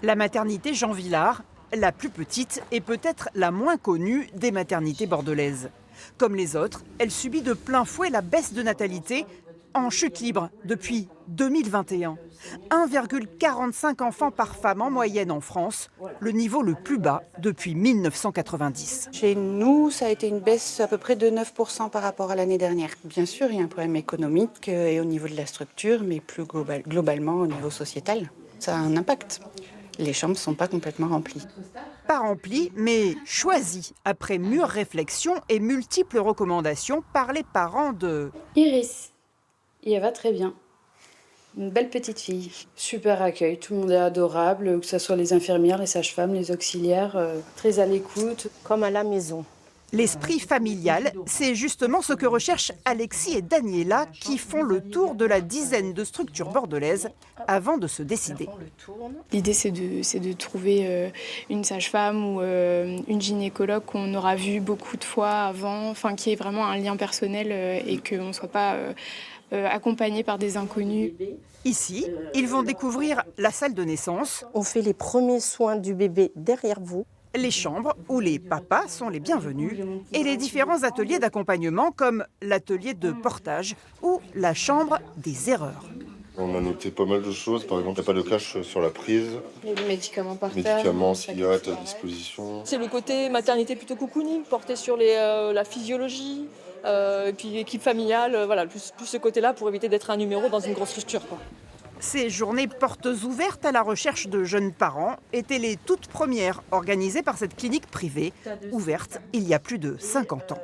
La maternité Jean Villard, la plus petite et peut-être la moins connue des maternités bordelaises. Comme les autres, elle subit de plein fouet la baisse de natalité en chute libre depuis 2021. 1,45 enfants par femme en moyenne en France, le niveau le plus bas depuis 1990. Chez nous, ça a été une baisse à peu près de 9% par rapport à l'année dernière. Bien sûr, il y a un problème économique et au niveau de la structure, mais plus globalement au niveau sociétal. Ça a un impact. Les chambres ne sont pas complètement remplies. Pas rempli, mais choisi après mûre réflexion et multiples recommandations par les parents de... Iris, elle va très bien. Une belle petite fille. Super accueil, tout le monde est adorable, que ce soit les infirmières, les sages-femmes, les auxiliaires, très à l'écoute. Comme à la maison. L'esprit familial, c'est justement ce que recherchent Alexis et Daniela qui font le tour de la dizaine de structures bordelaises avant de se décider. L'idée, c'est de trouver une sage-femme ou une gynécologue qu'on aura vu beaucoup de fois avant, enfin, qui ait vraiment un lien personnel et qu'on ne soit pas accompagné par des inconnus. Ici, ils vont découvrir la salle de naissance. On fait les premiers soins du bébé derrière vous. Les chambres où les papas sont les bienvenus et les différents ateliers d'accompagnement comme l'atelier de portage ou la chambre des erreurs. On a noté pas mal de choses, par exemple, il n'y a pas de cache sur la prise, Et les médicaments par terre. médicaments, cigarettes à disposition. C'est le côté maternité plutôt cocooning, porté sur la physiologie, et puis l'équipe familiale, voilà, plus ce côté-là pour éviter d'être un numéro dans une grosse structure, quoi. Ces journées portes ouvertes à la recherche de jeunes parents étaient les toutes premières organisées par cette clinique privée, ouverte il y a plus de 50 ans.